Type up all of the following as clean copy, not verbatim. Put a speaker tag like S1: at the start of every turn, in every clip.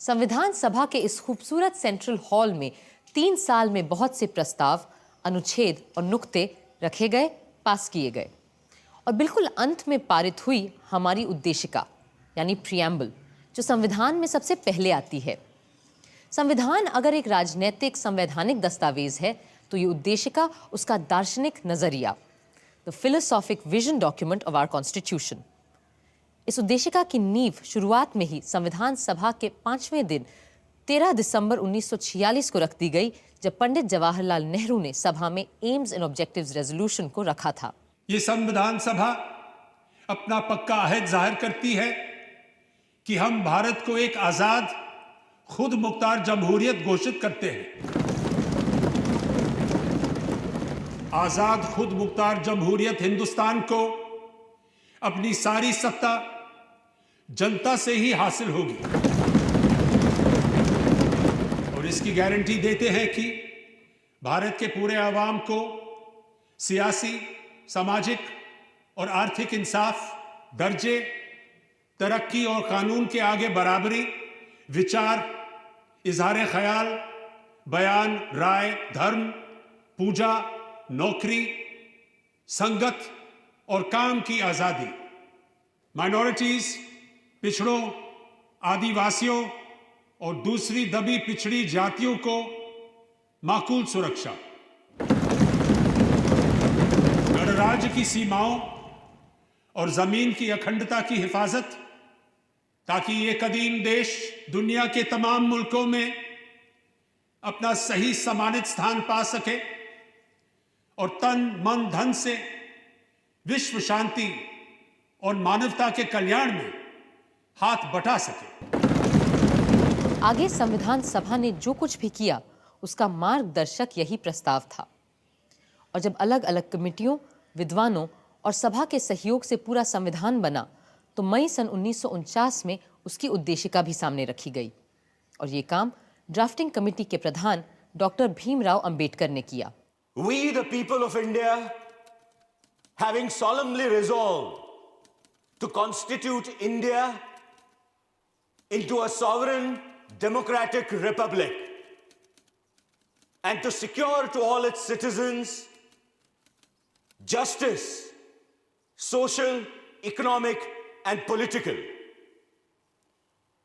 S1: संविधान सभा के इस खूबसूरत सेंट्रल हॉल में 3 साल में बहुत से प्रस्ताव, अनुच्छेद और नुक्ते रखे गए, पास किए गए और बिल्कुल अंत में पारित हुई हमारी उद्देशिका यानी प्रियम्बल, जो संविधान में सबसे पहले आती है। संविधान अगर एक राजनीतिक संवैधानिक दस्तावेज है तो ये उद्देशिका उसका दार्शनिक नजरिया, the philosophic vision document of our constitution. इस उद्देशिका की नींव शुरुआत में ही संविधान सभा के 5वें दिन 13 दिसंबर 1946 को रख दी गई, जब पंडित जवाहरलाल नेहरू ने सभा में एम्स एंड ऑब्जेक्टिव्स रेजोल्यूशन को रखा था।
S2: ये संविधान सभा अपना पक्का अहद जाहिर करती है कि हम भारत को एक आजाद खुद मुख्तार जमहूरियत घोषित करते हैं। आजाद खुद मुख्तार जमहूरियत हिंदुस्तान को अपनी सारी सत्ता जनता से ही हासिल होगी और इसकी गारंटी देते हैं कि भारत के पूरे आवाम को सियासी, सामाजिक और आर्थिक इंसाफ, दर्जे, तरक्की और कानून के आगे बराबरी, विचार, इजहार ख्याल, बयान, राय, धर्म, पूजा, नौकरी, संगत और काम की आजादी, माइनॉरिटीज, पिछड़ों, आदिवासियों और दूसरी दबी पिछड़ी जातियों को माकूल सुरक्षा, गणराज्य की सीमाओं और जमीन की अखंडता की हिफाजत, ताकि ये कदीम देश दुनिया के तमाम मुल्कों में अपना सही सम्मानित स्थान पा सके और तन, मन, धन से विश्व शांति और मानवता के कल्याण में हाथ बटा सके।
S1: आगे संविधान सभा ने जो कुछ भी किया उसका मार्गदर्शक यही प्रस्ताव था और जब अलग अलग कमिटियों, विद्वानों और सभा के सहयोग से पूरा संविधान बना तो मई सन 1949 में उसकी उद्देशिका भी सामने रखी गई और ये काम ड्राफ्टिंग कमेटी के प्रधान डॉक्टर भीमराव अंबेडकर ने किया।
S3: We the people of India, having solemnly resolved to constitute India into a sovereign democratic republic and to secure to all its citizens justice, social, economic and political,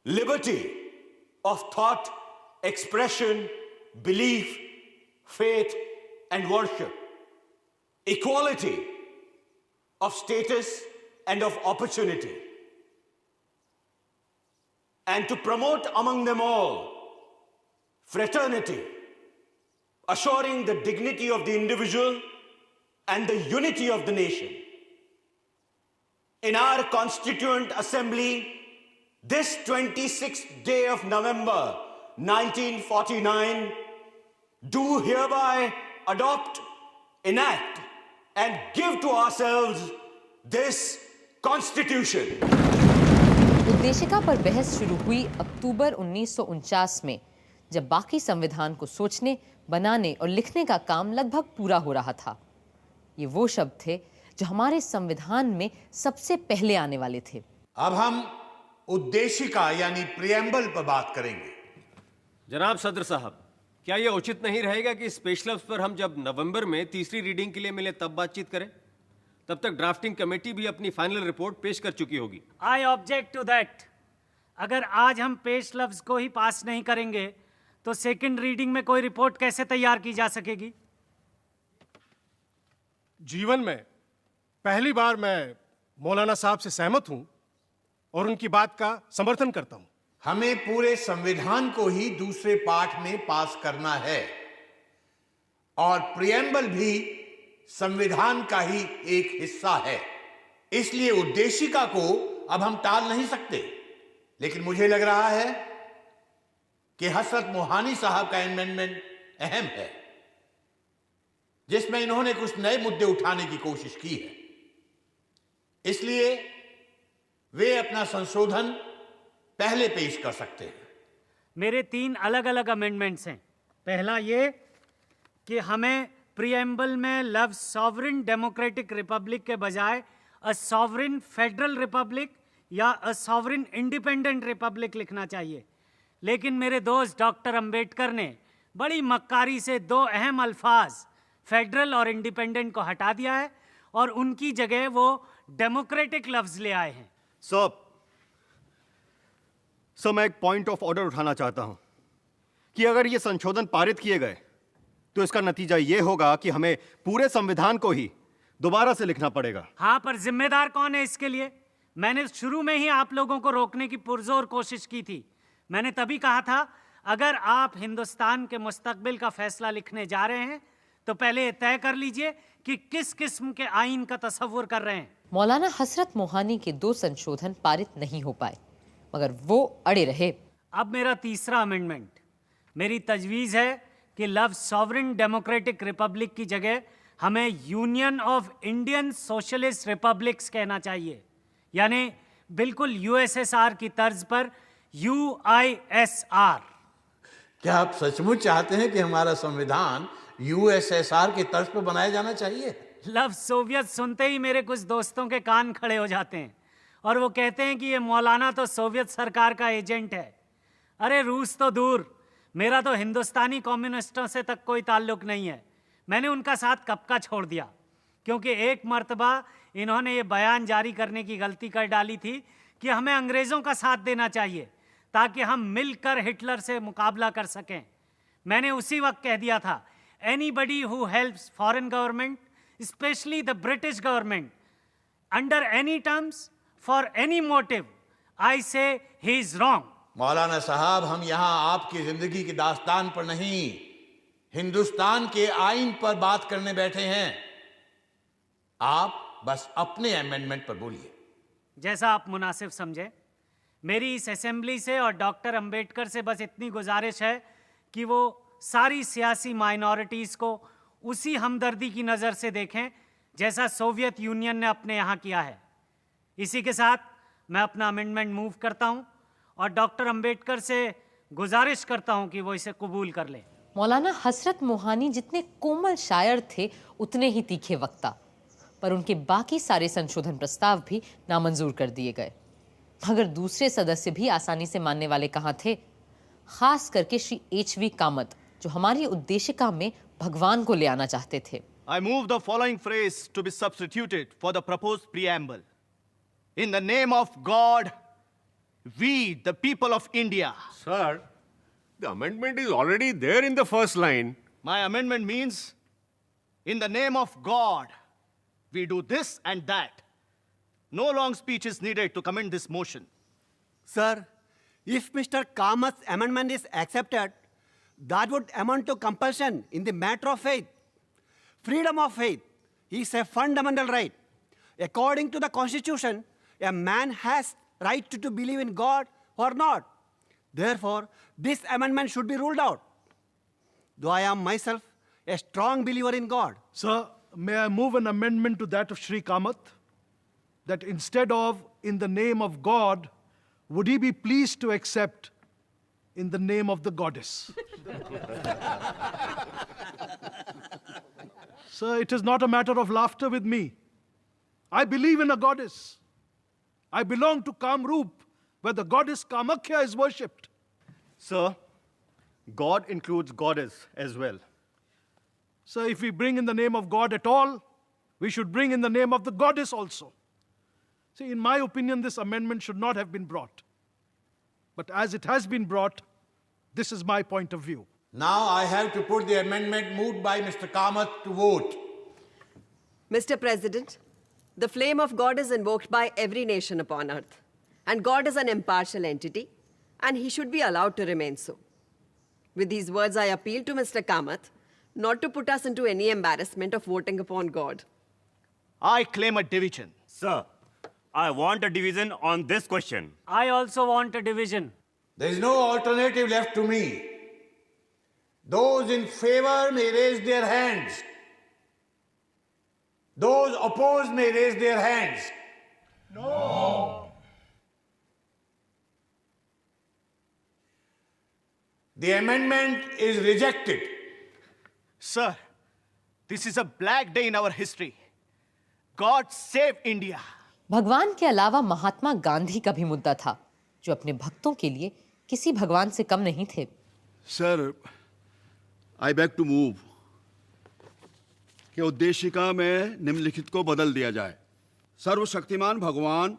S3: liberty of thought, expression, belief, faith and worship, equality of status and of opportunity, and to promote among them all fraternity, assuring the dignity of the individual and the unity of the nation. In our Constituent Assembly, this 26th day of November 1949, do hereby adopt, enact, and give to ourselves this Constitution.
S1: उद्देशिका पर बहस शुरू हुई अक्टूबर 1949 में, जब बाकी संविधान को सोचने, बनाने और लिखने का काम लगभग पूरा हो रहा था। ये वो शब्द थे जो हमारे संविधान में सबसे पहले आने वाले थे।
S4: अब हम उद्देशिका यानी प्रियम्बल पर बात करेंगे।
S5: जनाब सदर साहब, क्या यह उचित नहीं रहेगा कि स्पेशल पर हम जब नवंबर में तीसरी रीडिंग के लिए मिले तब बातचीत करें? तब तक ड्राफ्टिंग कमेटी भी अपनी फाइनल रिपोर्ट पेश कर चुकी होगी।
S6: I object to that. अगर आज हम पेश लफ्ज को ही पास नहीं करेंगे तो सेकंड रीडिंग में कोई रिपोर्ट कैसे तैयार की जा सकेगी?
S7: जीवन में पहली बार मैं मौलाना साहब से सहमत हूं और उनकी बात का समर्थन करता हूं।
S4: हमें पूरे संविधान को ही दूसरे पाठ में पास करना है और प्रियम्बल भी संविधान का ही एक हिस्सा है। इसलिए उद्देशिका को अब हम टाल नहीं सकते, लेकिन मुझे लग रहा है कि हसरत मोहानी साहब का अमेंडमेंट अहम है, जिसमें इन्होंने कुछ नए मुद्दे उठाने की कोशिश की है। इसलिए वे अपना संशोधन पहले पेश कर सकते हैं।
S6: मेरे 3 अलग अलग अमेंडमेंट्स हैं। पहला ये कि हमें प्रीएम्बल में लफ्ज सॉवरेन डेमोक्रेटिक रिपब्लिक के बजाय अ सॉवरेन फेडरल रिपब्लिक या अ सॉवरेन इंडिपेंडेंट रिपब्लिक लिखना चाहिए। लेकिन मेरे दोस्त डॉक्टर अंबेडकर ने बड़ी मक्कारी से दो अहम अल्फाज फेडरल और इंडिपेंडेंट को हटा दिया है और उनकी जगह वो डेमोक्रेटिक लफ्ज ले आए हैं।
S5: सर मैं एक पॉइंट ऑफ ऑर्डर उठाना चाहता हूं कि अगर ये संशोधन पारित किए गए तो इसका नतीजा ये होगा कि हमें पूरे संविधान को ही दोबारा से लिखना पड़ेगा।
S6: हाँ, पर जिम्मेदार कौन है इसके लिए? मैंने शुरू में ही आप लोगों को रोकने की पुरजोर कोशिश की थी। मैंने तभी कहा था अगर आप हिंदुस्तान के मुस्तकबिल का फैसला लिखने जा रहे हैं तो पहले तय कर लीजिए कि किस किस्म के आइन का तसव्वुर कर रहे हैं।
S1: मौलाना हसरत मोहानी के 2 संशोधन पारित नहीं हो पाए मगर वो अड़े रहे।
S6: अब मेरा तीसरा अमेंडमेंट, मेरी तजवीज़ है कि लफ्ज़ सॉवरेन डेमोक्रेटिक रिपब्लिक की जगह हमें union of Indian socialist republics कहना चाहिए, यानी बिल्कुल यूएसएसआर की तर्ज पर UISR।
S4: क्या आप सचमुच चाहते हैं कि हमारा संविधान यूएसएसआर की तर्ज पर बनाया जाना चाहिए?
S6: लफ्ज़ सोवियत सुनते ही मेरे कुछ दोस्तों के कान खड़े हो जाते हैं और वो कहते हैं कि ये मौलाना तो सोवियत सरकार का एजेंट है। अरे रूस तो दूर, मेरा तो हिंदुस्तानी कम्युनिस्टों से तक कोई ताल्लुक नहीं है। मैंने उनका साथ कब का छोड़ दिया, क्योंकि एक मर्तबा इन्होंने ये बयान जारी करने की गलती कर डाली थी कि हमें अंग्रेज़ों का साथ देना चाहिए ताकि हम मिलकर हिटलर से मुकाबला कर सकें। मैंने उसी वक्त कह दिया था, anybody who helps foreign government, specially the British government, under any terms for any motive, I say ही इज रॉन्ग।
S4: मौलाना साहब, हम यहां आपकी जिंदगी की दास्तान पर नहीं, हिंदुस्तान के आइन पर बात करने बैठे हैं। आप बस अपने अमेंडमेंट पर बोलिए।
S6: जैसा आप मुनासिब समझे। मेरी इस असेंबली से और डॉक्टर अंबेडकर से बस इतनी गुजारिश है कि वो सारी सियासी माइनॉरिटीज़ को उसी हमदर्दी की नज़र से देखें जैसा सोवियत यूनियन ने अपने यहाँ किया है। इसी के साथ मैं अपना अमेंडमेंट मूव करता हूँ और डॉक्टर अंबेडकर से गुजारिश करता हूँ कि वो इसे कबूल कर लें।
S1: मौलाना हसरत मोहानी जितने कोमल शायर थे उतने ही तीखे वक्ता, पर उनके बाकी सारे संशोधन प्रस्ताव भी नामंजूर कर दिए गए। मगर दूसरे सदस्य भी आसानी से मानने वाले कहाँ थे, खास करके श्री HV कामत, जो हमारी उद्देशिका में भगवान को ले आना चाहते थे।
S8: I move the following phrase to be substituted for the proposed preamble. In the name of God, we, the people of India.
S5: Sir, the amendment is already there in the first line.
S8: My amendment means, in the name of God, we do this and that. No long speech is needed to commend this motion.
S9: Sir, if Mr. Kamat's amendment is accepted, that would amount to compulsion in the matter of faith. Freedom of faith is a fundamental right. According to the Constitution, a man has right to believe in God or not. Therefore, this amendment should be ruled out. Though I am myself a strong believer in God.
S10: Sir, may I move an amendment to that of Shri Kamath? That instead of in the name of God, would he be pleased to accept in the name of the goddess? Sir, it is not a matter of laughter with me. I believe in a goddess. I belong to Kamrup, where the goddess Kamakhya is worshipped.
S8: Sir, God includes goddess as well.
S10: Sir, if we bring in the name of God at all, we should bring in the name of the goddess also. See, in my opinion, this amendment should not have been brought. But as it has been brought, this is my point of view.
S4: Now I have to put the amendment moved by Mr. Kamath to vote.
S11: Mr. President, the flame of God is invoked by every nation upon earth. And God is an impartial entity, and he should be allowed to remain so. With these words, I appeal to Mr. Kamath not to put us into any embarrassment of voting upon God.
S8: I claim a division.
S12: Sir, I want a division on this question.
S6: I also want a division.
S4: There is no alternative left to me. Those in favor may raise their hands. Those opposed may raise their hands. No. The amendment is rejected.
S8: Sir, this is a black day in our history. God save India.
S1: भगवान के अलावा महात्मा गांधी का भी मुद्दा था, जो अपने भक्तों के लिए किसी भगवान से कम नहीं थे।
S13: Sir, I beg to move कि उद्देशिका में निम्नलिखित को बदल दिया जाए। सर्वशक्तिमान भगवान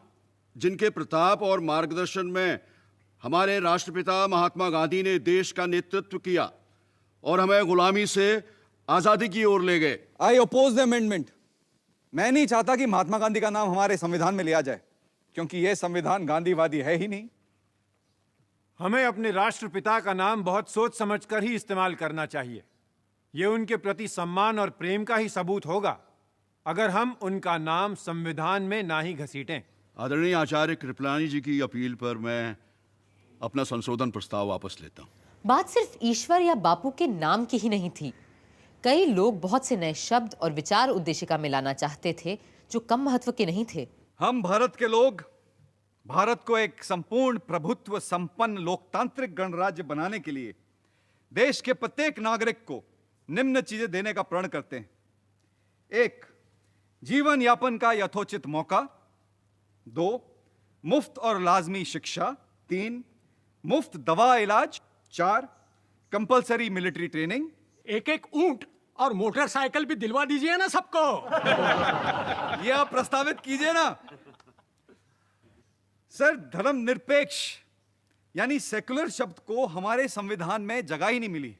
S13: जिनके प्रताप और मार्गदर्शन में हमारे राष्ट्रपिता महात्मा गांधी ने देश का नेतृत्व किया और हमें गुलामी से आजादी की ओर ले गए।
S14: आई ओपोज द अमेंडमेंट। मैं नहीं चाहता कि महात्मा गांधी का नाम हमारे संविधान में लिया जाए, क्योंकि यह संविधान गांधीवादी है ही नहीं।
S15: हमें अपने राष्ट्रपिता का नाम बहुत सोच समझकर ही इस्तेमाल करना चाहिए। यह उनके प्रति सम्मान और प्रेम का ही सबूत होगा अगर हम उनका नाम संविधान में ना ही घसीटें।
S13: आदरणीय आचार्य कृपलानी जी की अपील पर मैं अपना संशोधन प्रस्ताव वापस लेता हूं।
S1: बात सिर्फ ईश्वर या बापू के नाम की ही नहीं थी। कई लोग बहुत से नए शब्द और विचार उद्देशिका में लाना चाहते थे जो कम महत्व के नहीं थे।
S14: हम भारत के लोग भारत को एक संपूर्ण प्रभुत्व संपन्न लोकतांत्रिक गणराज्य बनाने के लिए देश के प्रत्येक नागरिक को निम्न चीजें देने का प्रण करते हैं। 1. जीवन यापन का यथोचित मौका। 2. मुफ्त और लाजमी शिक्षा। 3. मुफ्त दवा इलाज। 4. Compulsory military training.
S16: एक एक ऊंट और मोटरसाइकिल भी दिलवा दीजिए ना सबको।
S14: ये आप प्रस्तावित कीजिए ना। सर, धर्मनिरपेक्ष यानी सेकुलर शब्द को हमारे संविधान में जगह ही नहीं मिली,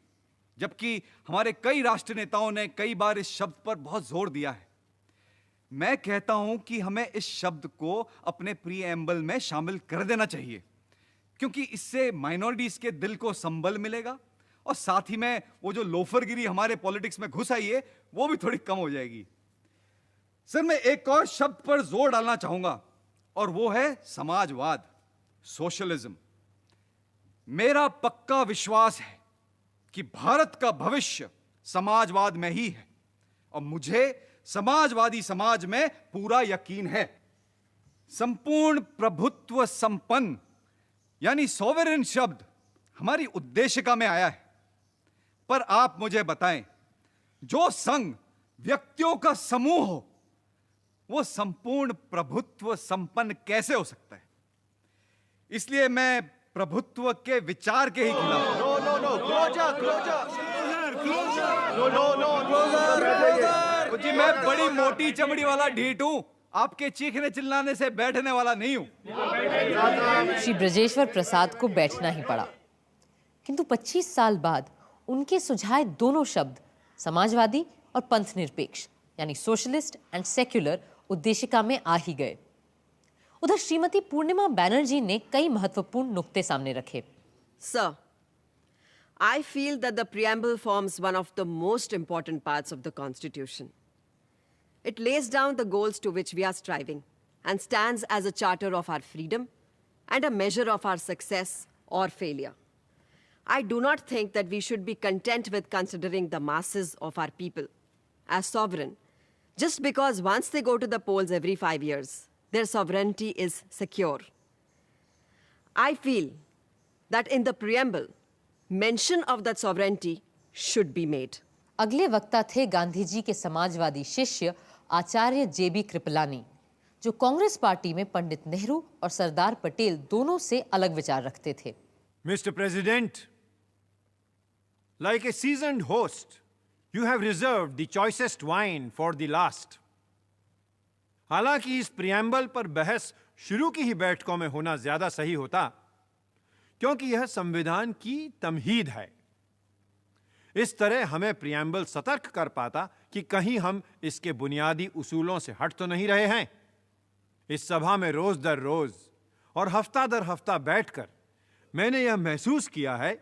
S14: जबकि हमारे कई राष्ट्र नेताओं ने कई बार इस शब्द पर बहुत जोर दिया है। मैं कहता हूं कि हमें इस शब्द को अपने प्रीएम्बल में शामिल कर देना चाहिए, क्योंकि इससे माइनॉरिटीज के दिल को संबल मिलेगा और साथ ही में वो जो लोफरगिरी हमारे पॉलिटिक्स में घुस आई है वो भी थोड़ी कम हो जाएगी। सर, मैं एक और शब्द पर जोर डालना चाहूंगा और वो है समाजवाद, सोशलिज्म। मेरा पक्का विश्वास है कि भारत का भविष्य समाजवाद में ही है और मुझे समाजवादी समाज में पूरा यकीन है। संपूर्ण प्रभुत्व संपन्न यानी सॉवरेन शब्द हमारी उद्देशिका में आया है, पर आप मुझे बताएं, जो संघ व्यक्तियों का समूह हो वो संपूर्ण प्रभुत्व संपन्न कैसे हो सकता है? इसलिए मैं प्रभुत्व के विचार के ही खिलाफ हूं। जी, मैं बड़ी मोटी चमड़ी वाला ढीठ हूं, आपके चीखने चिल्लाने से बैठने वाला नहीं हूं।
S1: श्री ब्रजेश्वर प्रसाद को बैठना ही पड़ा, किंतु 25 साल बाद उनके सुझाए दोनों शब्द समाजवादी और पंथ निरपेक्ष यानी सोशलिस्ट एंड सेक्युलर उद्देशिका में आ ही गए। उधर श्रीमती पूर्णिमा बैनर्जी ने कई महत्वपूर्ण नुक्ते सामने रखे।
S11: Sir, I feel that the preamble forms one of the most important parts of the Constitution. It lays down the goals to which we are striving and stands as a charter of our freedom and a measure of our success or failure. I do not think that we should be content with considering the masses of our people as sovereign just because once they go to the polls every 5 years, their sovereignty is secure. I feel that in the preamble, mention of that sovereignty should be made.
S1: अगले वक्ता थे गांधी जी के समाजवादी शिष्य आचार्य जेबी कृपलानी, जो Congress party में पंडित नेहरू और सरदार पटेल दोनों से अलग विचार रखते थे।
S15: Mr. President, like a seasoned host, you have reserved the choicest wine for the last. हालांकि इस प्रियम्बल पर बहस शुरू की ही बैठकों में होना ज्यादा सही होता, क्योंकि यह संविधान की तमहीद है। इस तरह हमें प्रियम्बल सतर्क कर पाता कि कहीं हम इसके बुनियादी उसूलों से हट तो नहीं रहे हैं। इस सभा में रोज दर रोज और हफ्ता दर हफ्ता बैठकर मैंने यह महसूस किया है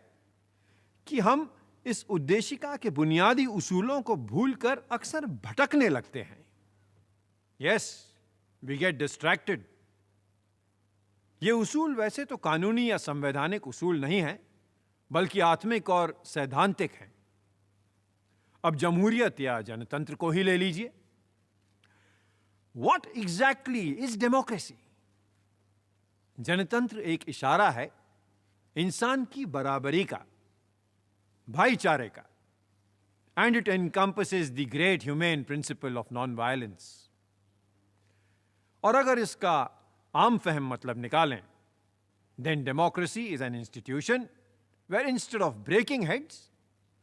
S15: कि हम इस उद्देशिका के बुनियादी उसूलों को भूलकर अक्सर भटकने लगते हैं। Yes, we get distracted. ये उसूल वैसे तो कानूनी या संवैधानिक उसूल नहीं है, बल्कि आत्मिक और सैद्धांतिक हैं। अब जमहूरियत या जनतंत्र को ही ले लीजिए। What exactly is democracy? जनतंत्र एक इशारा है इंसान की बराबरी का, भाईचारे का, and it encompasses the great humane principle of non-violence. और अगर इसका आम फहम मतलब निकालें then democracy is an institution where instead of breaking heads,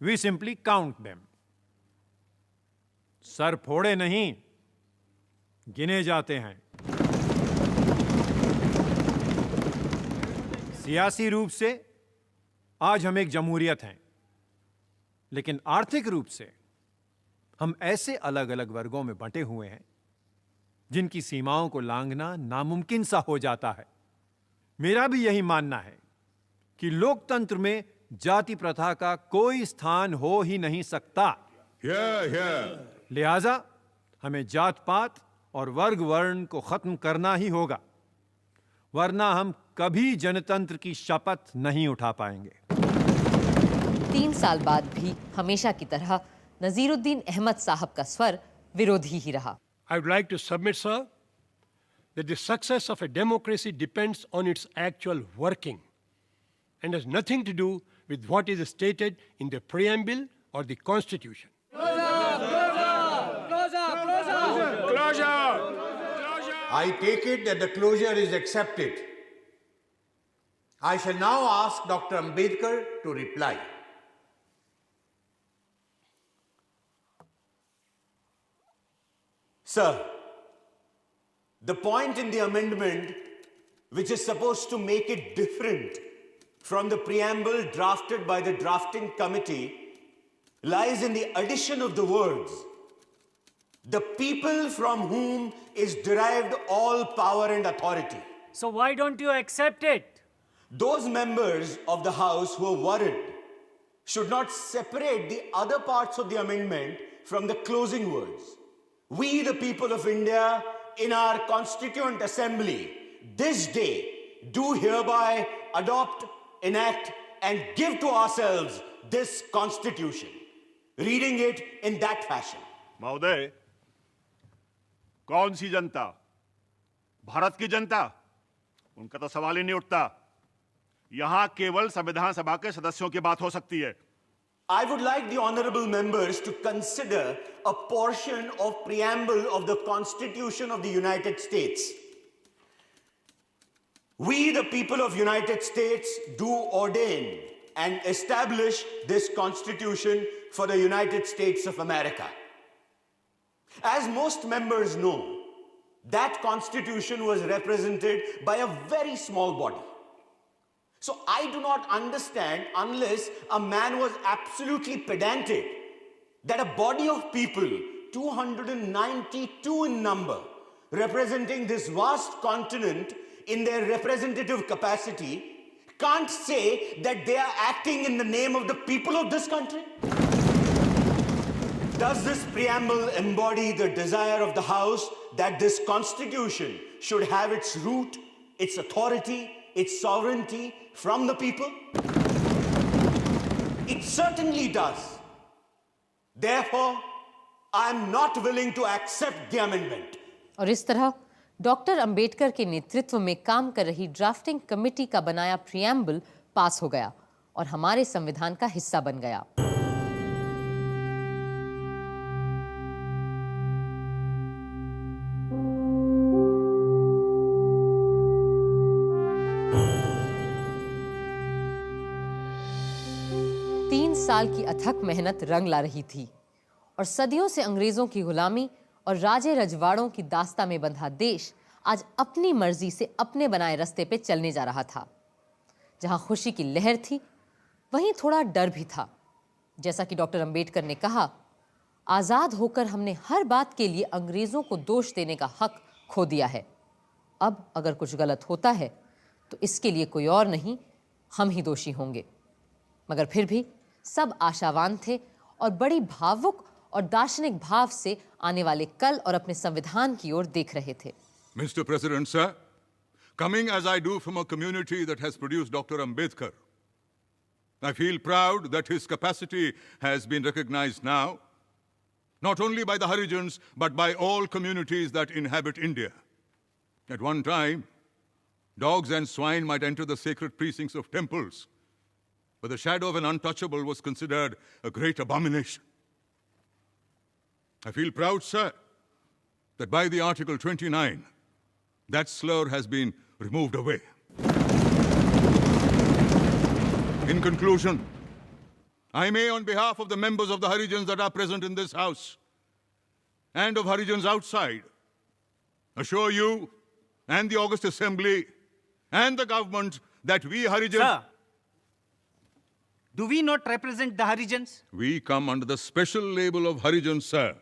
S15: we simply count them. Sir फोड़े नहीं, गिने जाते हैं. सियासी रूप से आज हम एक जमहूरियत हैं, लेकिन आर्थिक रूप से हम ऐसे अलग अलग वर्गों में बंटे हुए हैं जिनकी सीमाओं को लांघना नामुमकिन सा हो जाता है. मेरा भी यही मानना है कि लोकतंत्र में जाति प्रथा का कोई स्थान हो ही नहीं सकता. लिहाजा हमें जात पात और वर्ग वर्ण को खत्म करना ही होगा, वरना हम कभी जनतंत्र की शपथ नहीं उठा पाएंगे.
S1: 3 साल बाद भी हमेशा की तरह नजीरुद्दीन अहमद साहब का स्वर विरोधी ही रहा.
S16: I would like to submit, sir, that the success of a democracy depends on its actual working and has nothing to do with what is stated in the preamble or the constitution.
S4: I take it that the closure is accepted. I shall now ask Dr. Ambedkar to reply.
S3: Sir, the point in the amendment which is supposed to make it different from the preamble drafted by the drafting committee lies in the addition of the words, "the people from whom is derived all power and authority."
S6: So why don't you accept it?
S3: Those members of the House who are worried should not separate the other parts of the amendment from the closing words. We, the people of India, in our Constituent Assembly, this day, do hereby adopt, enact, and give to ourselves this Constitution. Reading it in that fashion.
S12: महोदय, कौन सी जनता? भारत की जनता? उनका तो सवाल ही नहीं उठता. यहां केवल संविधान सभा के सदस्यों की बात हो सकती है.
S3: I would like the honorable members to consider a portion of preamble of the Constitution of the United States. We, the people of United States, do ordain and establish this Constitution for the United States of America. As most members know, that Constitution was represented by a very small body. So I do not understand, unless a man was absolutely pedantic, that a body of people, 292 in number, representing this vast continent in their representative capacity, can't say that they are acting in the name of the people of this country. Does this preamble embody the desire of the House that this Constitution should have its root, its authority, its sovereignty from the people? It certainly does. Therefore, I am not willing to accept the amendment.
S1: और इस तरह doctor Ambedkar के नेतृत्व में काम कर रही drafting committee का बनाया प्रियम्बल पास हो गया और हमारे संविधान का हिस्सा बन गया. साल की अथक मेहनत रंग ला रही थी और सदियों से अंग्रेजों की गुलामी और राजे रजवाड़ों की दास्ता में बंधा देश आज अपनी मर्जी से अपने बनाए रास्ते पे चलने जा रहा था. जहां खुशी की लहर थी, वहीं थोड़ा डर भी था. जैसा कि डॉक्टर अंबेडकर ने कहा, आजाद होकर हमने हर बात के लिए अंग्रेजों को दोष देने का हक खो दिया है. अब अगर कुछ गलत होता है तो इसके लिए कोई और नहीं, हम ही दोषी होंगे. मगर फिर भी सब आशावान थे और बड़ी भावुक और दार्शनिक भाव से आने वाले कल और अपने संविधान की ओर देख रहे थे.
S17: Mr. President, sir, coming as I do from a community that has produced Dr. Ambedkar, I feel proud that his capacity has been recognized now, not only by the Harijans, but by all communities that inhabit India. At one time, dogs and swine might enter the sacred precincts of temples, but the shadow of an untouchable was considered a great abomination. I feel proud, sir, that by the Article 29, that slur has been removed away. In conclusion, I may, on behalf of the members of the Harijans that are present in this house and of Harijans outside, assure you and the August Assembly and the government that we Harijans...
S18: Sir, do we not represent the Harijans?
S17: We come under the special label of Harijans, sir.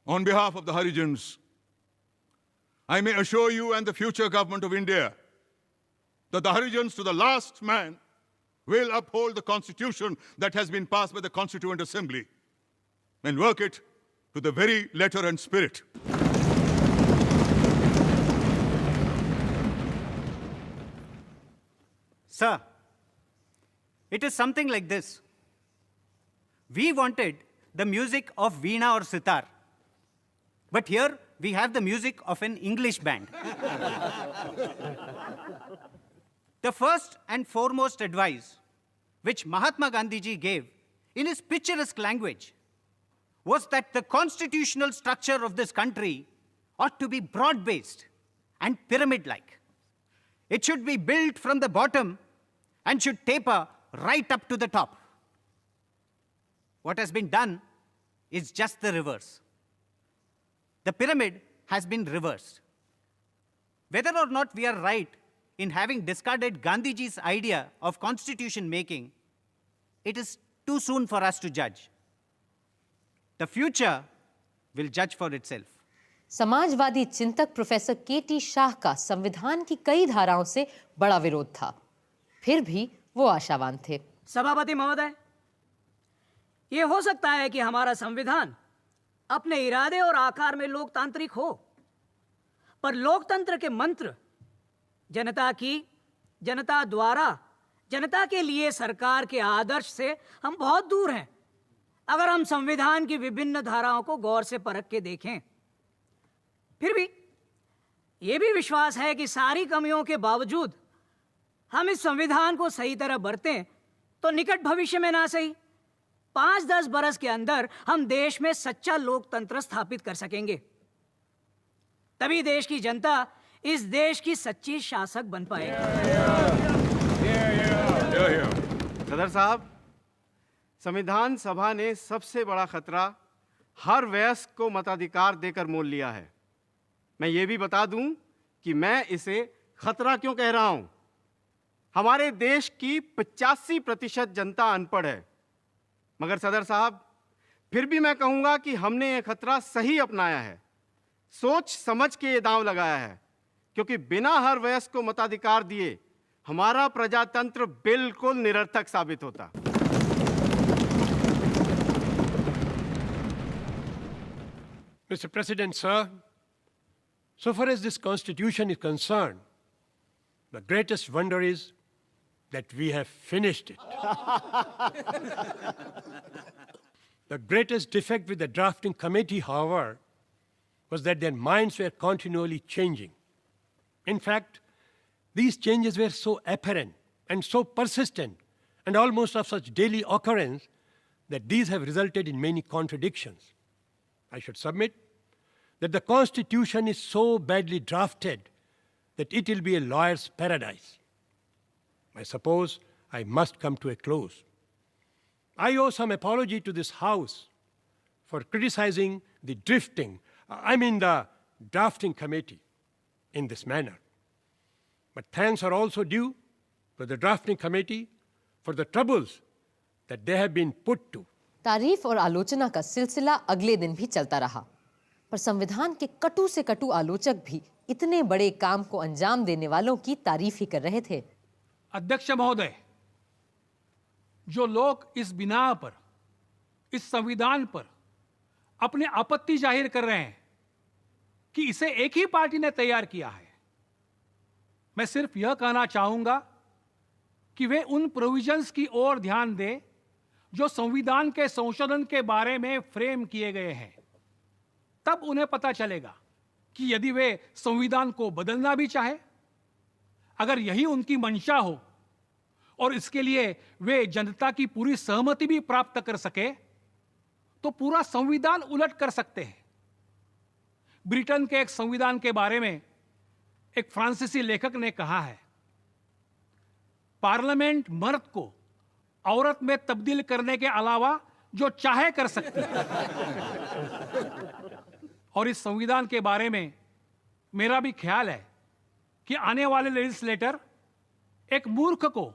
S17: On behalf of the Harijans, I may assure you and the future government of India that the Harijans to the last man will uphold the constitution that has been passed by the Constituent Assembly and work it to the very letter and spirit.
S18: Sir, it is something like this. We wanted the music of Veena or Sitar, but here we have the music of an English band. The first and foremost advice which Mahatma Gandhi ji gave in his picturesque language was that the constitutional structure of this country ought to be broad-based and pyramid-like. It should be built from the bottom and should taper right up to the top. What has been done is just the reverse. The pyramid has been reversed. Whether or not we are right in having discarded Gandhiji's idea of constitution making, it is too soon for us to judge. The future will judge for itself.
S1: Samajwadi चिंतक professor K.T.. Shah का संविधान की कई धाराओं से बड़ा विरोध था, फिर भी वो आशावान थे।
S19: सभापति महोदय, ये हो सकता है कि हमारा संविधान अपने इरादे और आकार में लोकतांत्रिक हो, पर लोकतंत्र के मंत्र जनता की, जनता द्वारा, जनता के लिए सरकार के आदर्श से हम बहुत दूर हैं। अगर हम संविधान की विभिन्न धाराओं को गौर से परख के देखें, फिर भी ये भी विश्वास है कि सारी कमियों के बावजूद हम इस संविधान को सही तरह बरतें तो निकट भविष्य में ना सही 5-10 बरस के अंदर हम देश में सच्चा लोकतंत्र स्थापित कर सकेंगे। तभी देश की जनता इस देश की सच्ची शासक बन पाएगी।
S20: सदर साहब, संविधान सभा ने सबसे बड़ा खतरा हर वयस्क को मताधिकार देकर मोल लिया है। मैं ये भी बता दूं कि मैं इसे खतरा क्यों कह रहा हूं। हमारे देश की 85% जनता अनपढ़ है, मगर सदर साहब फिर भी मैं कहूंगा कि हमने ये खतरा सही अपनाया है, सोच समझ के ये दांव लगाया है, क्योंकि बिना हर वयस्क को मताधिकार दिए हमारा प्रजातंत्र बिल्कुल निरर्थक साबित होता।
S16: Mr. President, sir, so far as this Constitution is concerned, the greatest wonder is that we have finished it. The greatest defect with the drafting committee, however, was that their minds were continually changing. In fact, these changes were so apparent and so persistent and almost of such daily occurrence that these have resulted in many contradictions. I should submit that the Constitution is so badly drafted that it will be a lawyer's paradise. I suppose I must come to a close. I owe some apology to this House for criticizing the the drafting committee in this manner. But thanks are also due to the drafting committee for the troubles that they have been put to.
S1: तारीफ और आलोचना का सिलसिला अगले दिन भी चलता रहा, पर संविधान के कटु से कटु आलोचक भी इतने बड़े काम को अंजाम देने वालों की तारीफ ही कर रहे थे।
S21: अध्यक्ष महोदय, जो लोग इस बिना पर, इस संविधान पर अपने आपत्ति जाहिर कर रहे हैं कि इसे एक ही पार्टी ने तैयार किया है, मैं सिर्फ यह कहना चाहूंगा कि वे उन प्रोविजंस की ओर ध्यान दें जो संविधान के संशोधन के बारे में फ्रेम किए गए हैं। तब उन्हें पता चलेगा कि यदि वे संविधान को बदलना भी चाहे, अगर यही उनकी मंशा हो और इसके लिए वे जनता की पूरी सहमति भी प्राप्त कर सके, तो पूरा संविधान उलट कर सकते हैं। ब्रिटेन के एक संविधान के बारे में एक फ्रांसीसी लेखक ने कहा है, पार्लियामेंट मर्द को औरत में तब्दील करने के अलावा जो चाहे कर सकती है। और इस संविधान के बारे में मेरा भी ख्याल है कि आने वाले लेजिस्लेटर एक मूर्ख को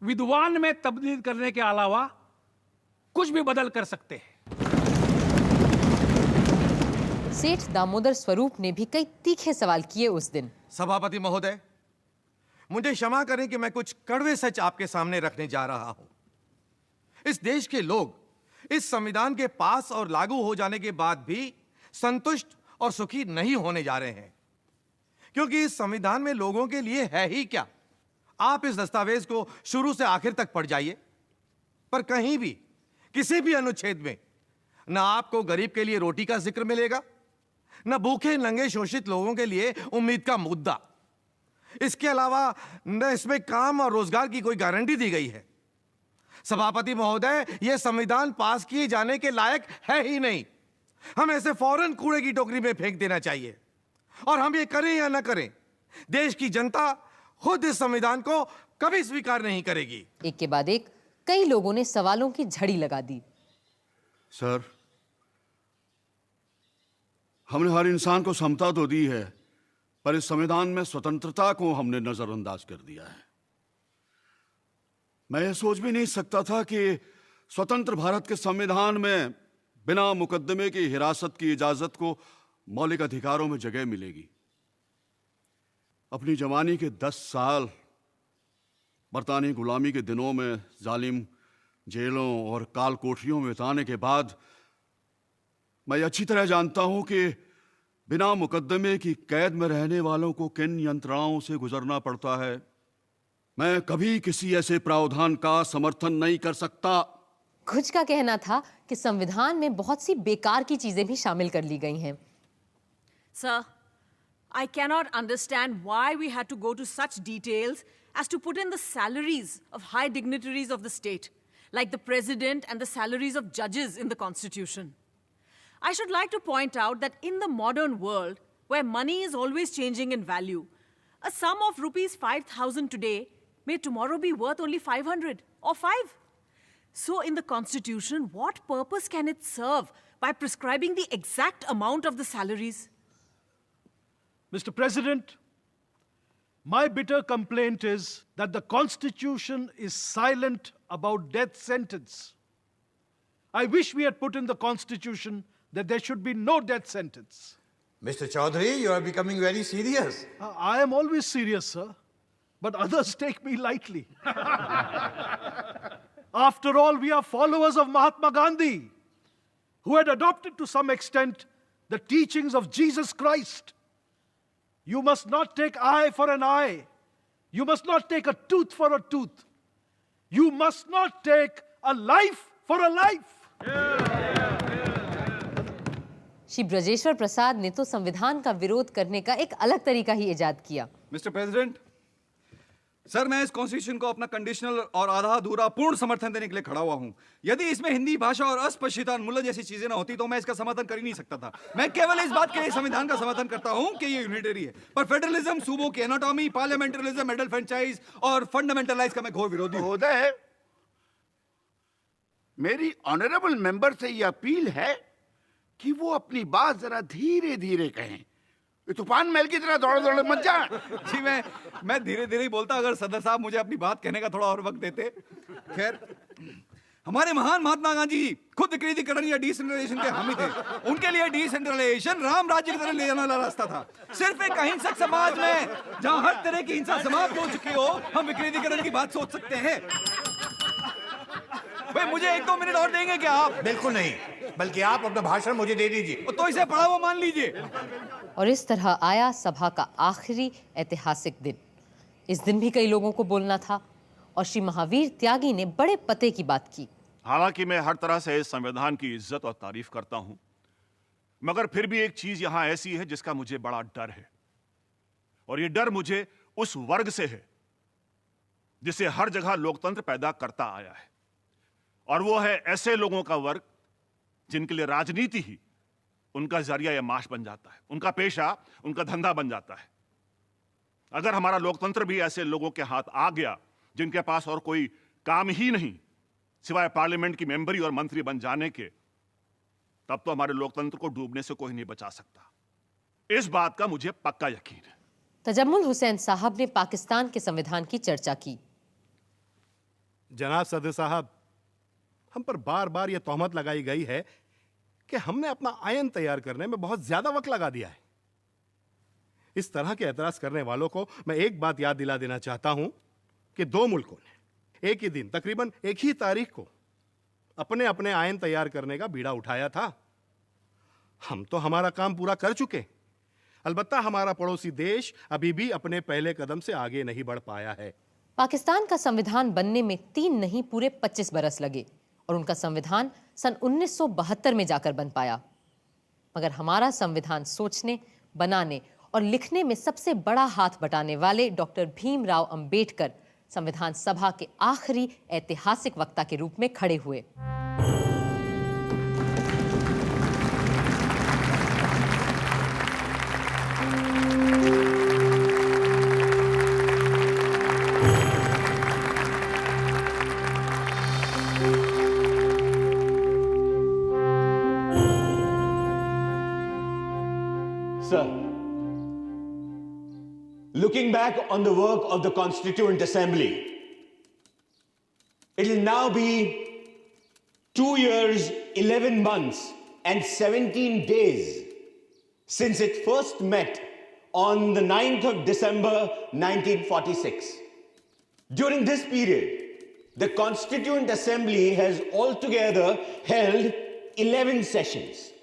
S21: विद्वान में तब्दील करने के अलावा कुछ भी बदल कर सकते हैं।
S1: सेठ दामोदर स्वरूप ने भी कई तीखे सवाल किए उस दिन।
S2: सभापति महोदय, मुझे क्षमा करें कि मैं कुछ कड़वे सच आपके सामने रखने जा रहा हूं। इस देश के लोग इस संविधान के पास और लागू हो जाने के बाद भी संतुष्ट और सुखी नहीं होने जा रहे हैं, क्योंकि इस संविधान में लोगों के लिए है ही क्या। आप इस दस्तावेज को शुरू से आखिर तक पढ़ जाइए, पर कहीं भी किसी भी अनुच्छेद में ना आपको गरीब के लिए रोटी का जिक्र मिलेगा, न भूखे नंगे शोषित लोगों के लिए उम्मीद का मुद्दा। इसके अलावा न इसमें काम और रोजगार की कोई गारंटी दी गई है। सभापति महोदय, यह संविधान पास किए जाने के लायक है ही नहीं। हम ऐसे फौरन कूड़े की टोकरी में फेंक देना चाहिए। और हम ये करें या ना करें, देश की जनता खुद इस संविधान को कभी स्वीकार नहीं करेगी।
S1: एक के बाद एक कई लोगों ने सवालों की झड़ी लगा दी।
S13: सर, हमने हर इंसान को समता तो दी है, पर इस संविधान में स्वतंत्रता को हमने नजरअंदाज कर दिया है। मैं यह सोच भी नहीं सकता था कि स्वतंत्र भारत के संविधान में बिना मुकदमे की हिरासत की इजाजत को मौलिक अधिकारों में जगह मिलेगी। अपनी जवानी के 10 साल बरतानी गुलामी के दिनों में जालिम जेलों और काल कोठरियों में बिताने के बाद मैं अच्छी तरह जानता हूं कि बिना मुकदमे की कैद में रहने वालों को किन यंत्रणाओं से गुजरना पड़ता है। मैं कभी किसी ऐसे प्रावधान का समर्थन नहीं कर सकता।
S1: कुछ का कहना था कि संविधान में बहुत सी बेकार की चीजें भी शामिल कर ली गई हैं।
S22: Sir, I cannot understand why we had to go to such details as to put in the salaries of high dignitaries of the state, like the president and the salaries of judges in the Constitution. I should like to point out that in the modern world, where money is always changing in value, a sum of rupees 5,000 today may tomorrow be worth only 500 or 5. So in the Constitution, what purpose can it serve by prescribing the exact amount of the salaries?
S10: Mr. President, my bitter complaint is that the Constitution is silent about death sentence. I wish we had put in the Constitution that there should be no death sentence.
S4: Mr. Chaudhary, you are becoming very serious.
S10: I am always serious, sir, but others take me lightly. After all, we are followers of Mahatma Gandhi, who had adopted to some extent the teachings of Jesus Christ. You must not take eye for an eye. You must not take a tooth for a tooth. You must not take a life for a life.
S1: Shri Brajeshwar प्रसाद ने तो संविधान का विरोध करने का एक अलग तरीका ही इजाद किया।
S14: मिस्टर प्रेसिडेंट, सर, मैं इस कॉन्स्टिट्यूशन को अपना कंडीशनल और आधा अधूरा पूर्ण समर्थन देने के लिए खड़ा हुआ हूं। यदि इसमें हिंदी भाषा और अस्पृश्यता उन्मूलन जैसी चीजें ना होती तो मैं इसका समर्थन कर ही नहीं सकता था। मैं केवल इस बात के लिए संविधान का समर्थन करता हूं कि ये यूनिटरी है, पर फेडरलिज्म, सूबों की एनाटॉमी, पार्लियामेंटरिज्म, एडल्ट फ्रेंचाइज और फंडामेंटलाइज का मैं घोर विरोधी हूं।
S23: मेरी ऑनरेबल मेंबर से ये अपील है कि वो अपनी बात जरा धीरे धीरे कहें। तूफान महल की तरह दौड़ दौड़ मत जा।
S14: जी, मैं धीरे धीरे ही बोलता अगर सदर साहब मुझे अपनी बात कहने का थोड़ा और वक्त देते। खैर, हमारे महान महात्मा गांधी जी खुद विकेंद्रीकरण या डिसेंट्रलाइजेशन के हामी थे। उनके लिए डिसेंट्रलाइजेशन राम राज्य की तरह ले जाने वाला रास्ता था। सिर्फ एक अहिंसक समाज में जहां हर तरह की हिंसा समाप्त हो चुकी हो, हम विकेंद्रीकरण की बात सोच सकते हैं। भाई, मुझे 1-2 मिनट और देंगे क्या आप?
S4: बिल्कुल नहीं, बल्कि आप अपना भाषण मुझे दे दीजिए।
S14: तो इसे पढ़ा हुआ मान लीजिए।
S1: और इस तरह आया सभा का आखिरी ऐतिहासिक दिन। इस दिन भी कई लोगों को बोलना था और श्री महावीर त्यागी ने बड़े पते की बात की।
S12: हालांकि मैं हर तरह से इस संविधान की इज्जत और तारीफ करता हूं, मगर फिर भी एक चीज यहां ऐसी है जिसका मुझे बड़ा डर है, और ये डर मुझे उस वर्ग से है जिसे हर जगह लोकतंत्र पैदा करता आया है, और वो है ऐसे लोगों का वर्ग जिनके लिए राजनीति ही उनका जरिया या माश बन जाता है, उनका पेशा, उनका धंधा बन जाता है। अगर हमारा लोकतंत्र भी ऐसे लोगों के हाथ आ गया जिनके पास और कोई काम ही नहीं सिवाय पार्लियामेंट की मेंबरी और मंत्री बन जाने के, तब तो हमारे लोकतंत्र को डूबने से कोई नहीं बचा सकता। इस बात का मुझे पक्का यकीन है।
S1: तजम्मुल हुसैन साहब ने पाकिस्तान के संविधान की चर्चा की।
S5: जनाब सदर साहब, हम पर बार बार यह तोहमत लगाई गई है कि हमने अपना आयन तैयार करने में बहुत ज्यादा वक्त लगा दिया है। इस तरह के एतराज करने वालों को मैं एक बात याद दिला देना चाहता हूं कि दो मुल्कों ने एक ही दिन, तकरीबन एक ही तारीख को अपने अपने आयन तैयार करने का बीड़ा उठाया था। हम तो हमारा काम पूरा कर चुके, अलबत्ता हमारा पड़ोसी देश अभी भी अपने पहले कदम से आगे नहीं बढ़ पाया है।
S1: पाकिस्तान का संविधान बनने में 3 नहीं पूरे 25 बरस लगे और उनका संविधान सन 1972 में जाकर बन पाया। मगर हमारा संविधान सोचने, बनाने और लिखने में सबसे बड़ा हाथ बटाने वाले डॉक्टर भीमराव अंबेडकर संविधान सभा के आखिरी ऐतिहासिक वक्ता के रूप में खड़े हुए।
S3: Sir, looking back on the work of the Constituent Assembly, it will now be 2 years, 11 months, and 17 days since it first met on the 9th of December 1946. During this period, the Constituent Assembly has altogether held 11 sessions.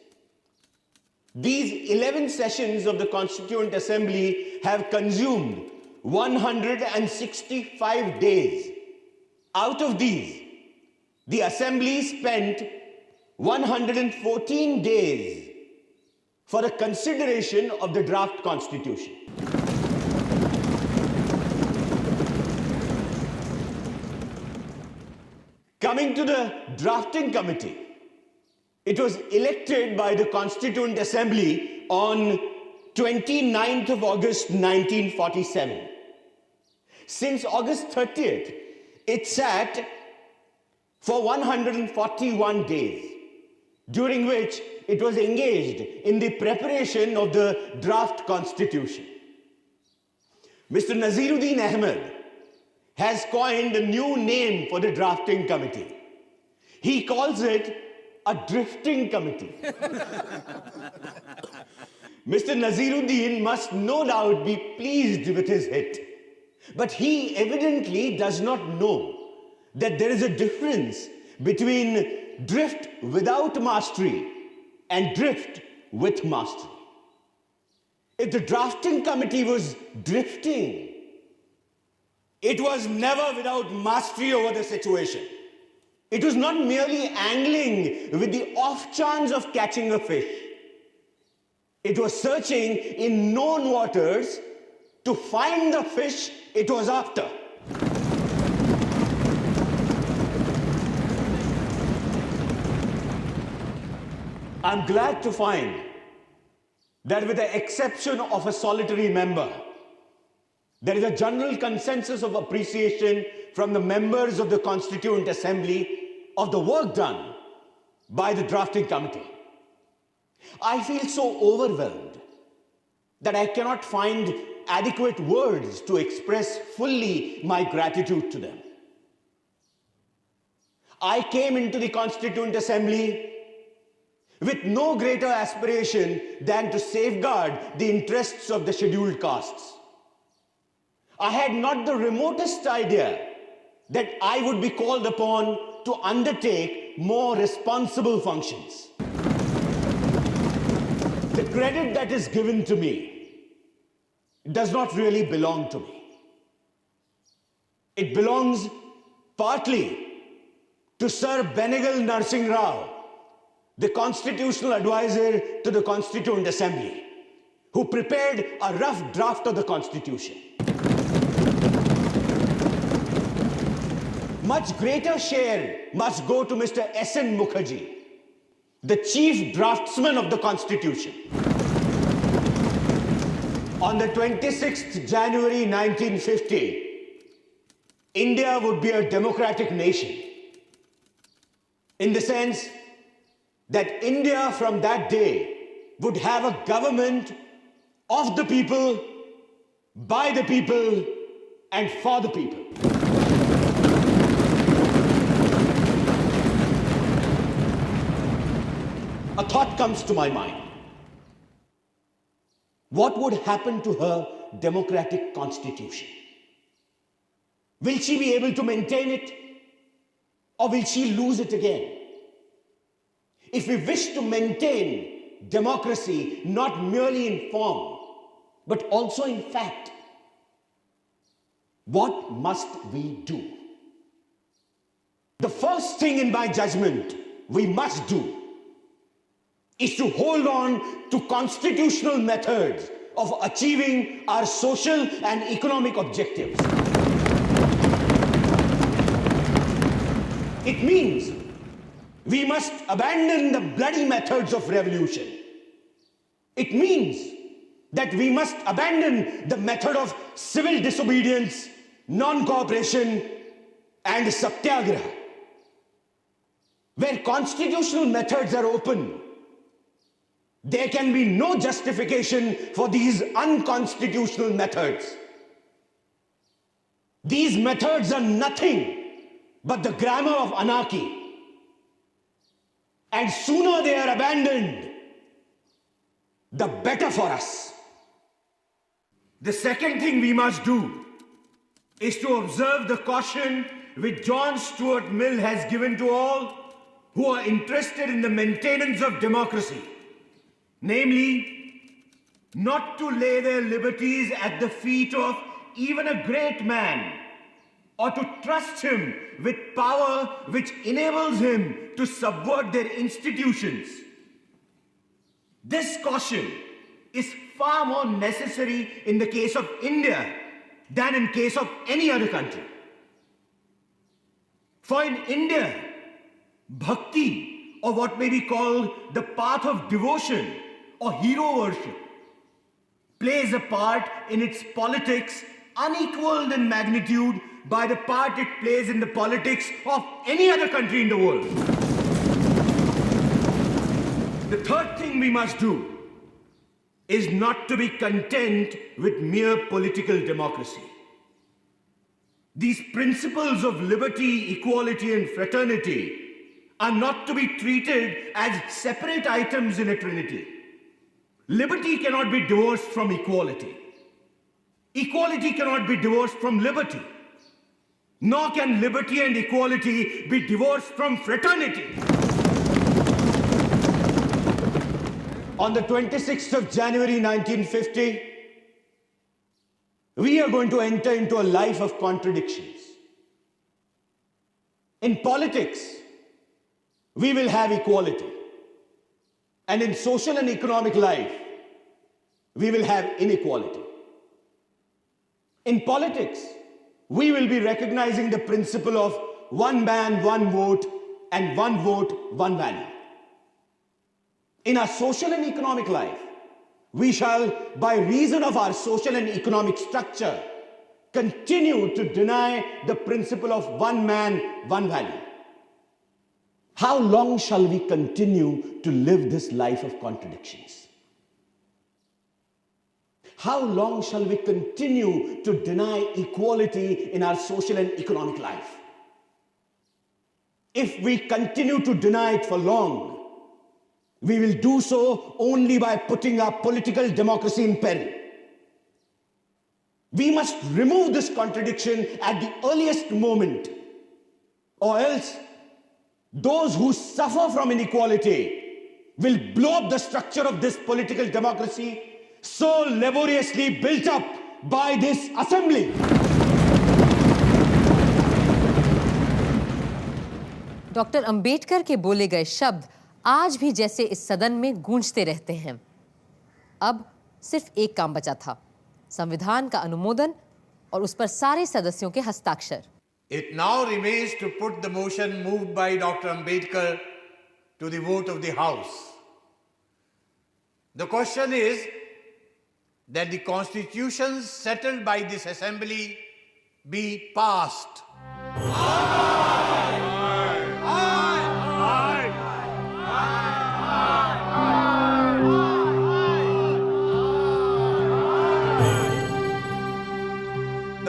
S3: These 11 sessions of the Constituent Assembly have consumed 165 days. Out of these, the Assembly spent 114 days for the consideration of the draft Constitution. Coming to the drafting committee, it was elected by the Constituent Assembly on 29th of August 1947. Since August 30th, it sat for 141 days, during which it was engaged in the preparation of the draft Constitution. Mr. Naziruddin Ahmed has coined a new name for the drafting committee. He calls it a drifting committee. Mr. Naziruddin must no doubt be pleased with his hit, but he evidently does not know that there is a difference between drift without mastery and drift with mastery. If the drafting committee was drifting, it was never without mastery over the situation. It was not merely angling with the off chance of catching a fish. It was searching in known waters to find the fish it was after. I'm glad to find that with the exception of a solitary member, there is a general consensus of appreciation from the members of the Constituent Assembly of the work done by the drafting committee. I feel so overwhelmed that I cannot find adequate words to express fully my gratitude to them. I came into the Constituent Assembly with no greater aspiration than to safeguard the interests of the scheduled castes. I had not the remotest idea that I would be called upon to undertake more responsible functions. The credit that is given to me does not really belong to me. It belongs partly to Sir Benegal Narsingh Rao, the constitutional advisor to the Constituent Assembly, who prepared a rough draft of the Constitution. Much greater share must go to Mr. S.N. Mukherjee, the chief draftsman of the Constitution. On the 26th January 1950, India would be a democratic nation, in the sense that India from that day would have a government of the people, by the people, and for the people. A thought comes to my mind. What would happen to her democratic constitution? Will she be able to maintain it, or will she lose it again? If we wish to maintain democracy not merely in form, but also in fact, what must we do? The first thing in my judgment we must do is to hold on to constitutional methods of achieving our social and economic objectives. It means we must abandon the bloody methods of revolution. It means that we must abandon the method of civil disobedience, non-cooperation, and satyagraha. Where constitutional methods are open, there can be no justification for these unconstitutional methods. These methods are nothing but the grammar of anarchy. And sooner they are abandoned, the better for us. The second thing we must do is to observe the caution which John Stuart Mill has given to all who are interested in the maintenance of democracy. Namely, not to lay their liberties at the feet of even a great man, or to trust him with power which enables him to subvert their institutions. This caution is far more necessary in the case of India than in case of any other country. For in India, bhakti, or what may be called the path of devotion or hero worship, plays a part in its politics unequaled in magnitude by the part it plays in the politics of any other country in the world. The third thing we must do is not to be content with mere political democracy. These principles of liberty, equality, and fraternity are not to be treated as separate items in a trinity. Liberty cannot be divorced from equality. Equality cannot be divorced from liberty. Nor can liberty and equality be divorced from fraternity. On the 26th of January 1950, we are going to enter into a life of contradictions. In politics, we will have equality. And in social and economic life, we will have inequality. In politics, we will be recognizing the principle of one man, one vote, and one vote, one value. In our social and economic life, we shall, by reason of our social and economic structure, continue to deny the principle of one man, one value. How long shall we continue to live this life of contradictions? How long shall we continue to deny equality in our social and economic life? If we continue to deny it for long, we will do so only by putting our political democracy in peril. We must remove this contradiction at the earliest moment, or else those who suffer from inequality will blow up the structure of this political democracy so laboriously built up by this assembly.
S1: Doctor Ambedkar के बोले गए शब्द आज भी जैसे इस सदन में गूंजते रहते हैं। अब सिर्फ एक काम बचा था, संविधान का अनुमोदन और उस पर सारे सदस्यों के हस्ताक्षर।
S4: It now remains to put the motion moved by Dr. Ambedkar to the vote of the House. The question is that the constitutions settled by this assembly be passed. The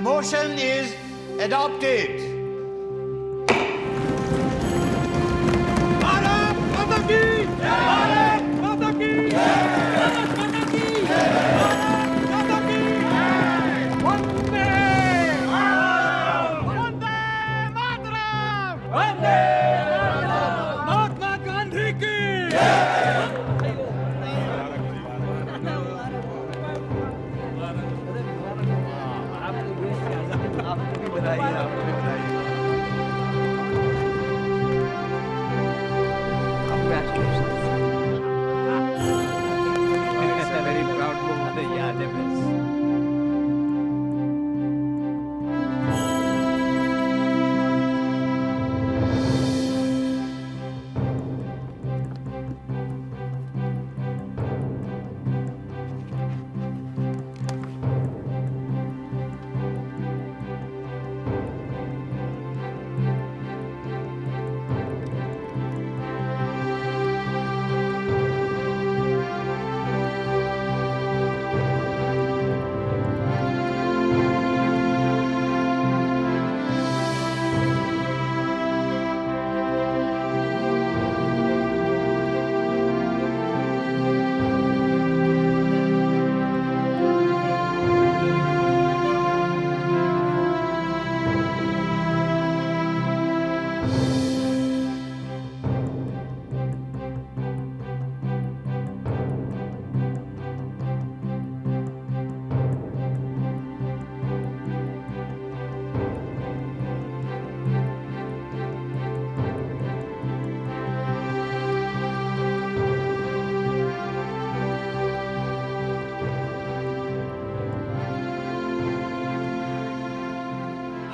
S4: motion is adopted.
S7: Bharat माता की जय! भारत माता की जय! भारत माता की जय! भारत माता की जय! वंदे मातरम! वंदे मातरम! वंदे मातरम! महात्मा गांधी की जय!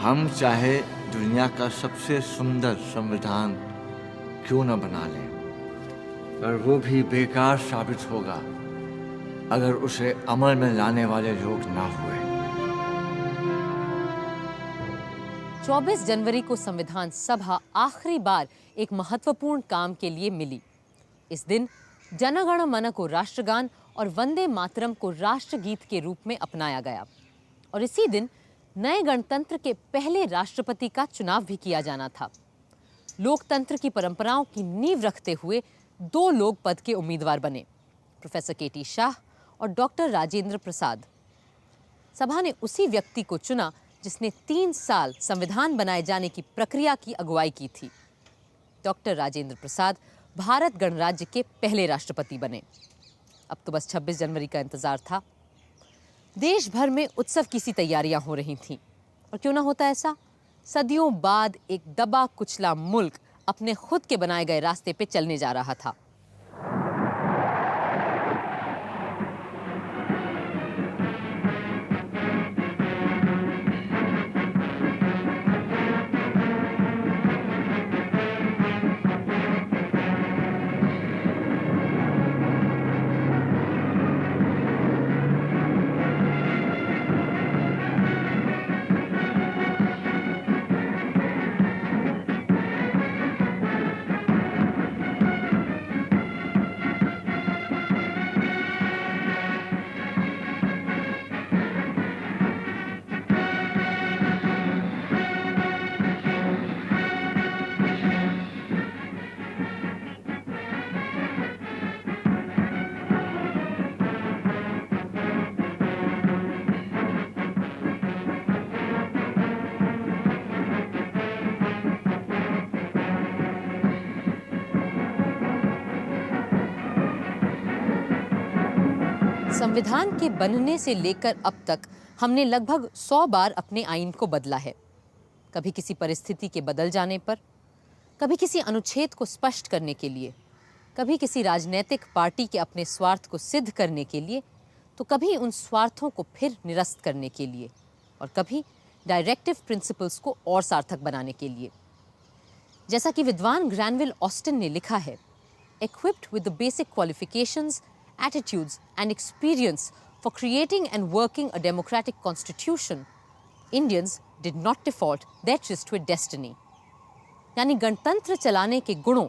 S8: हम चाहे दुनिया का सबसे सुंदर संविधान क्यों न बना लें, पर वो भी बेकार साबित होगा अगर उसे अमल में लाने वाले लोग ना हुए।
S1: 24 जनवरी को संविधान सभा आखिरी बार एक महत्वपूर्ण काम के लिए मिली। इस दिन जन गण मन को राष्ट्रगान और वंदे मातरम को राष्ट्रगीत के रूप में अपनाया गया और इसी दिन नए गणतंत्र के पहले राष्ट्रपति का चुनाव भी किया जाना था। लोकतंत्र की परंपराओं की नींव रखते हुए 2 लोग पद के उम्मीदवार बने, प्रोफेसर केटी शाह और डॉक्टर राजेंद्र प्रसाद। सभा ने उसी व्यक्ति को चुना जिसने 3 साल संविधान बनाए जाने की प्रक्रिया की अगुवाई की थी। डॉक्टर राजेंद्र प्रसाद भारत गणराज्य के पहले राष्ट्रपति बने। अब तो बस 26 जनवरी का इंतजार था। देश भर में उत्सव की सी तैयारियां हो रही थीं और क्यों ना होता ऐसा, सदियों बाद एक दबा कुचला मुल्क अपने खुद के बनाए गए रास्ते पे चलने जा रहा था। संविधान के बनने से लेकर अब तक हमने लगभग 100 बार अपने आईन को बदला है। कभी किसी परिस्थिति के बदल जाने पर, कभी किसी अनुच्छेद को स्पष्ट करने के लिए, कभी किसी राजनीतिक पार्टी के अपने स्वार्थ को सिद्ध करने के लिए, तो कभी उन स्वार्थों को फिर निरस्त करने के लिए और कभी डायरेक्टिव प्रिंसिपल्स को और सार्थक बनाने के लिए। जैसा कि विद्वान ग्रैनविल ऑस्टिन ने लिखा है, equipped with the basic qualifications, attitudes and experience for creating and working a democratic constitution, Indians did not default their tryst to a destiny. यानी गणतंत्र चलाने के गुणों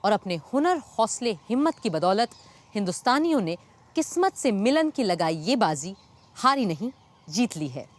S1: और अपने हुनर, हौसले, हिम्मत की बदौलत हिंदुस्तानियों ने किस्मत से मिलन की लगाई ये बाजी हारी नहीं, जीत ली है।